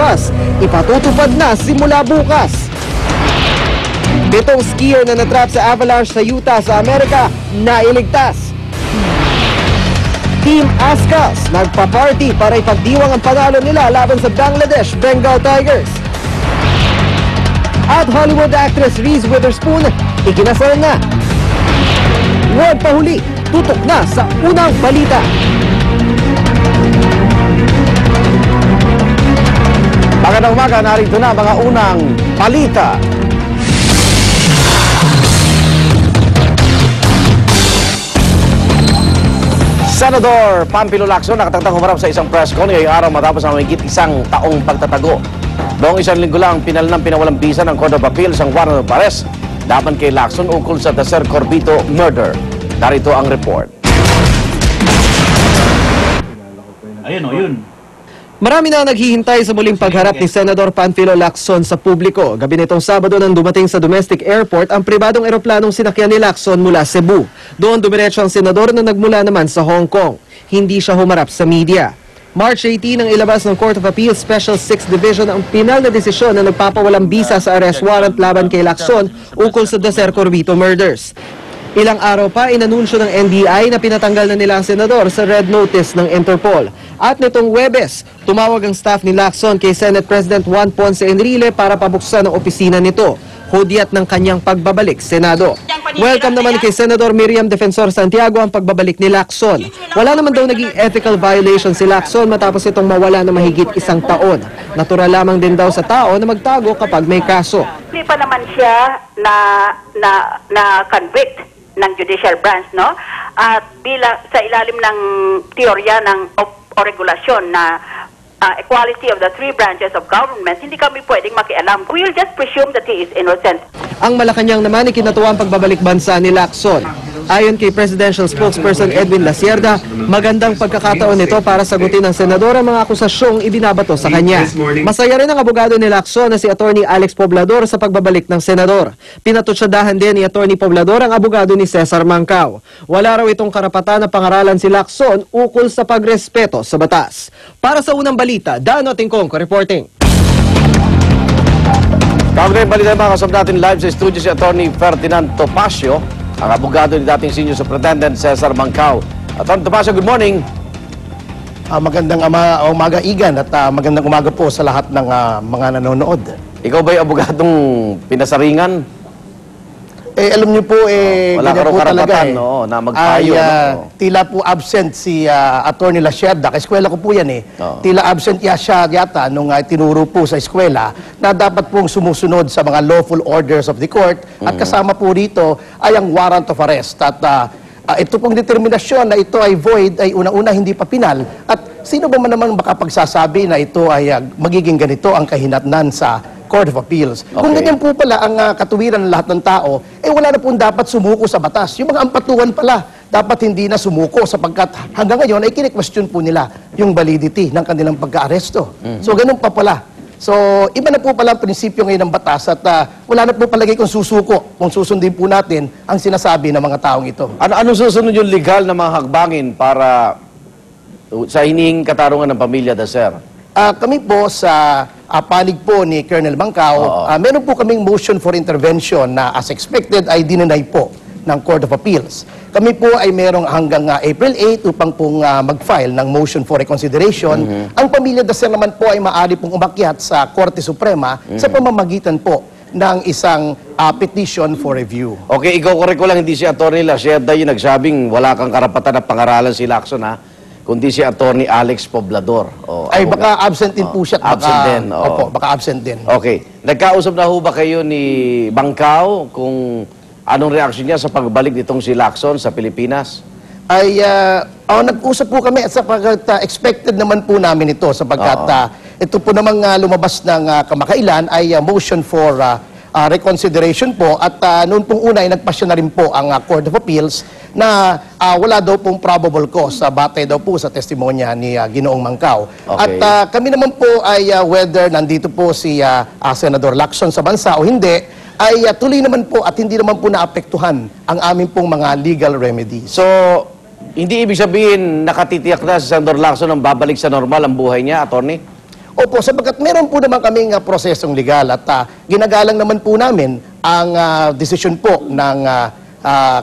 bus, ipatutupad na simula bukas. 7 skier na natrap sa avalanche sa Utah sa Amerika, nailigtas. Team Ascas nagpa-party para ipagdiwang ang panalo nila laban sa Bangladesh Bengal Tigers. At Hollywood actress Reese Witherspoon, ikinasal na. Word pahuli, tutok na sa unang balita. Magandang umaga, narito na mga unang balita. Senador Panfilo Lacson nakatagtang humarap sa isang press con ngayong araw matapos ang mahigit isang taong pagtatago. Noong isang linggo lang, pinawalang bisa ng Court of Appeals ang warrant of arrest laban kay Lacson ukol sa Dacer Corbito murder. Narito ang report. Ayun o, yun. Marami na naghihintay sa muling pagharap ni Senador Panfilo Lacson sa publiko. Gabi nitong Sabado nang dumating sa domestic airport ang pribadong eroplanong sinakyan ni Lacson mula Cebu. Doon dumiretso ang senador na nagmula naman sa Hong Kong. Hindi siya humarap sa media. March 18 nang ilabas ng Court of Appeals Special 6 Division ang pinal na desisyon na nagpapawalang bisa sa arrest warrant laban kay Lacson ukol sa Dacer Corbito murders. Ilang araw pa, inanunsyo ng NBI na pinatanggal na nila ang senador sa red notice ng Interpol. At nitong Huwebes, tumawag ang staff ni Lacson kay Senate President Juan Ponce Enrile para pabuksan ang opisina nito, hudyat ng kanyang pagbabalik Senado. Welcome naman kay Senador Miriam Defensor Santiago ang pagbabalik ni Lacson. Wala naman daw naging ethical violation si Lacson matapos itong mawala na mahigit isang taon. Natural lamang din daw sa tao na magtago kapag may kaso. Hindi pa naman siya na convict ng judicial branch, no? At sa ilalim ng teorya o regulasyon na equality of the three branches of government, hindi kami pwedeng makialam. We'll just presume that he is innocent. Ang Malacanang naman ikinatuwa ang pagbabalik bansa ni Lacson. Ayon kay Presidential Spokesperson Edwin Lacierda, magandang pagkakataon nito para sagutin ng senador ang mga akusasyong ibinabato sa kanya. Masaya rin ang abogado ni Lacson na si Attorney Alex Poblador sa pagbabalik ng senador. Pinatutsadahan din ni Attorney Poblador ang abogado ni Cesar Mancao. Wala raw itong karapatan na pangaralan si Lacson ukol sa pagrespeto sa batas. Para sa unang balita, Dano Tingkong, reporting. Kaugnay balita mga kasama natin live sa studio si Attorney Ferdinand Topacio, ang abogado ni dating Senior Superintendent Cesar Mancao. Attorney Topacio, good morning. Magandang umaga, Igan, at magandang umaga po sa lahat ng mga nanonood. Ikaw ba'y abogadong pinasaringan? Alam niyo po, wala ganyan po talaga no, na magpayo. Tila po absent si Attorney Lacierda. Eskwela ko po yan Tila absent siya yata nung tinuro po sa eskwela na dapat pong sumusunod sa mga lawful orders of the court at kasama po rito ay ang warrant of arrest. At ito pong determinasyon na ito ay void ay unang-una hindi pa pinal. At sino ba man naman makapagsasabi na ito ay magiging ganito ang kahinatnan sa Court of Appeals? Okay. Kung ganyan po pala ang katuwiran ng lahat ng tao, wala na pong dapat sumuko sa batas. Yung mga ampatuan pala, dapat hindi na sumuko sapagkat hanggang ngayon ay kine-question po nila yung validity ng kanilang pagka-aresto. So ganun pa pala. So iba na po pala ang prinsipyo ngayon ng batas at wala na po palagay kung susuko, kung susundin po natin ang sinasabi ng mga taong ito. Anong susunod yung legal na mga hagbangin para sa hinihing katarungan ng pamilya Dacer? Kami po sa panig po ni Colonel Mancao, meron po kaming motion for intervention na as expected ay dinanay po ng Court of Appeals. Kami po ay merong hanggang April 8 upang pong mag-file ng motion for reconsideration. Ang pamilya Dacer naman po ay maaari pong umakyat sa Korte Suprema sa pamamagitan po ng isang petition for review. Okay, ikaw korek ko lang, hindi si Atty. Lacierda yung nagsabing wala kang karapatan na pangaralan si Lacson, kundi si Atty. Alex Poblador. Ay, baka absent din po siya. Absent din. Opo, baka absent din. Okay. Nagkausap na ho ba kayo ni Mancao kung anong reaksyon niya sa pagbalik nitong si Lacson sa Pilipinas? Ay, nag-usap po kami at sapagkat expected naman po namin ito sapagkat ito po namang lumabas ng kamakailan ay motion for reconsideration po at noon pong una ay nagpasya na rin po ang Court of Appeals na wala daw pong probable cause batay daw po sa testimonya ni Ginoong Mancao. Okay. At kami naman po ay whether nandito po si Senador Lacson sa bansa o hindi, ay tuloy naman po at hindi naman po naapektuhan ang aming pong mga legal remedies. So, hindi ibig sabihin nakatitiyak na si Senador Lacson ang babalik sa normal ang buhay niya, attorney? Opo, sapagkat meron po naman kaming prosesong legal at ginagalang naman po namin ang desisyon po ng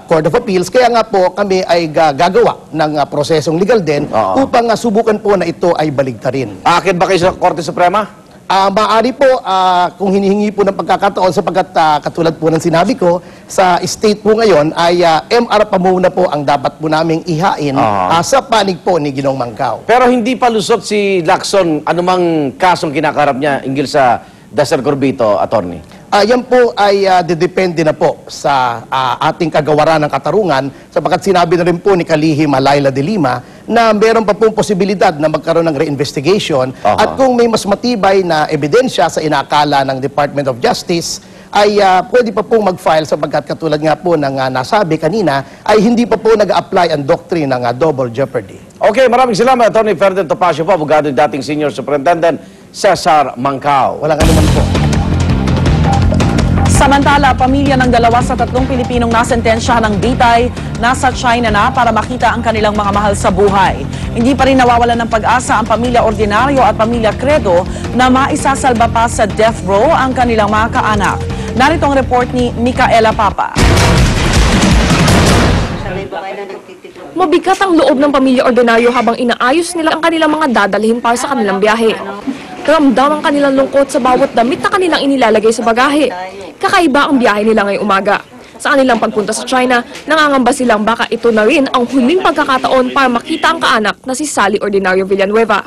Court of Appeals. Kaya nga po kami ay gagawa ng prosesong legal din upang subukan po na ito ay baligtarin. Aakit ba kayo sa Korte Suprema? Maaari po kung hinihingi po ng pagkakataon sapagkat katulad po ng sinabi ko, sa state po ngayon ay MR pa muna po ang dapat po naming ihain sa panig po ni Ginong Mangkaw. Pero hindi pa lusot si Lacson anumang kasong kinakarap niya hinggil sa Dasar Corbito, attorney? Yan po ay didepende na po sa ating kagawaran ng katarungan sapagkat sinabi na rin po ni Kalihim Laila de Lima na meron pa pong posibilidad na magkaroon ng reinvestigation at kung may mas matibay na ebidensya sa inakala ng Department of Justice ay pwede pa pong mag-file sapagkat katulad nga po ng nasabi kanina ay hindi pa po nag-apply ang doctrine ng double jeopardy. Okay, maraming salamat, Attorney Ferdinand Topacio po, abogado ng dating Senior Superintendent Cesar Mangkaw. Walang anuman po. Samantala, pamilya ng 2 sa 3 Pilipinong nasentensya ng bitay nasa China na para makita ang kanilang mga mahal sa buhay. Hindi pa rin nawawalan ng pag-asa ang pamilya Ordinaryo at pamilya Credo na maisasalba pa sa death row ang kanilang mga kaanak. Narito ang report ni Micaela Papa. Mabigat ang loob ng pamilya Ordinaryo habang inaayos nila ang kanilang mga dadalhin para sa kanilang biyahe. Ramdam ang kanilang lungkot sa bawat damit na kanilang inilalagay sa bagahe. Kakaiba ang biyahe nila ngayong umaga. Sa kanilang pagpunta sa China, nangangamba silang baka ito na rin ang huling pagkakataon para makita ang kaanak na si Sally Ordinario Villanueva.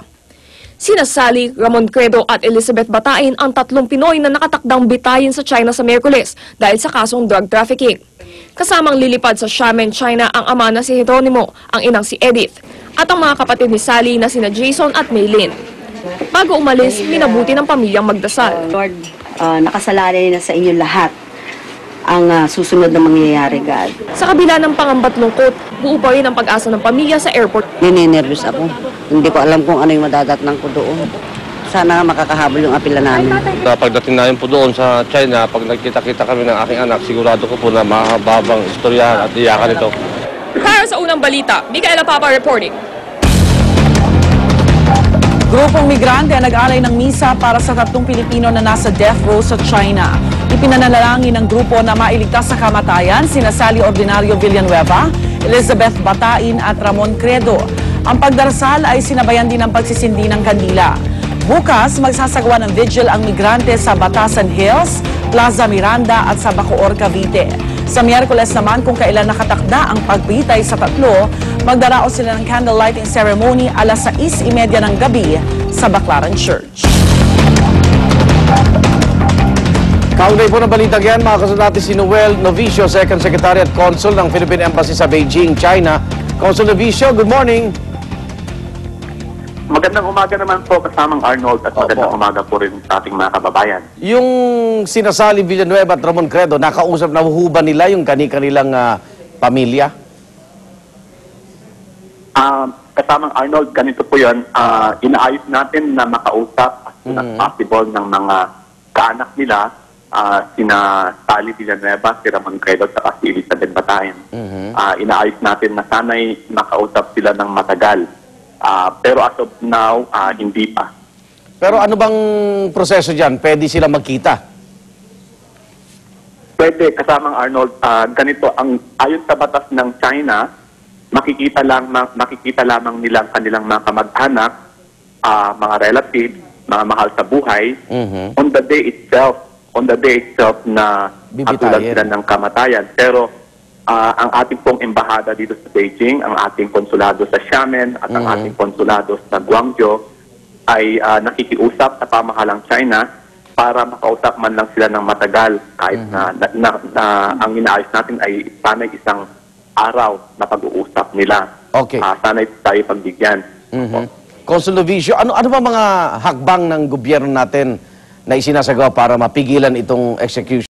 Sina Sally, Ramon Credo at Elizabeth Batain ang 3 Pinoy na nakatakdang bitayin sa China sa Miyerkules dahil sa kasong drug trafficking. Kasamang lilipad sa Xiamen, China ang ama na si Jeronimo, ang inang si Edith, at ang mga kapatid ni Sally na sina Jason at Maylin. Bago umalis, minabuti ng pamilyang magdasal. Lord, nakasalalay na sa inyo lahat ang susunod na mangyayari, God. Sa kabila ng pangambat lungkot, buo pa rin ang pag-asa ng pamilya sa airport. Ninenervous ako. Hindi ko alam kung ano yung madadatnang ko doon. Sana makakahabol yung apila namin. Pagdating namin po doon sa China, pag nagkita-kita kami ng aking anak, sigurado ko po na mahababang istoryahan at iyakan ito. Para sa unang balita, Micaela Papa reporting. Grupong migrante ang nag-alay ng misa para sa 3 Pilipino na nasa death row sa China. Ipinanalangin ng grupo na mailigtas sa kamatayan sina Sally Ordinario Villanueva, Elizabeth Batain at Ramon Credo. Ang pagdarasal ay sinabayan din ng pagsisindi ng kandila. Bukas, magsasagawa ng vigil ang migrante sa Batasan Hills, Plaza Miranda at sa Bacoor, Cavite. Sa Miyerkules naman, kung kailan nakatakda ang pagbitay sa 3, magdaraos sila ng candle lighting ceremony alas 6:30 ng gabi sa Baclaran Church. Kaugnay po ng balitang yan, makakasal natin si Noel Novicio, Second Secretary at Consul ng Philippine Embassy sa Beijing, China. Consul Novicio, good morning. Magandang umaga naman po kasamang Arnold at magandang umaga po rin sa ating mga kababayan. Yung sina Sally Villanueva at Ramon Credo, nakausap na huhuba nila yung kanilang pamilya? Kasamang Arnold, ganito po yun. Inaayos natin na makausap as soon as possible ng mga kaanak nila, sina Sally Villanueva, si Ramon Credo at si Elizabeth Batain. Inaayos natin na sana'y makausap sila ng matagal. Pero as of now, hindi pa. Pero ano bang proseso dyan? Pwede sila magkita? Pwede, kasamang Arnold, ganito, ayon sa batas ng China, makikita lamang nila ang kanilang mga kamag-anak, mga relatives, mga mahal sa buhay, on the day itself na katulad sila ng kamatayan. Pero ang ating pong embahada dito sa Beijing, ang ating konsulado sa Xiamen at ang ating konsulado sa Guangzhou ay nakikiusap sa pamahalang China para makausap man lang sila ng matagal kahit na ang inaayos natin ay sana'y isang araw na pag-uusap nila. Okay. Sana'y tayo pagbigyan. Consul Novicio, ano ba mga hakbang ng gobyerno natin na isinasagawa para mapigilan itong execution?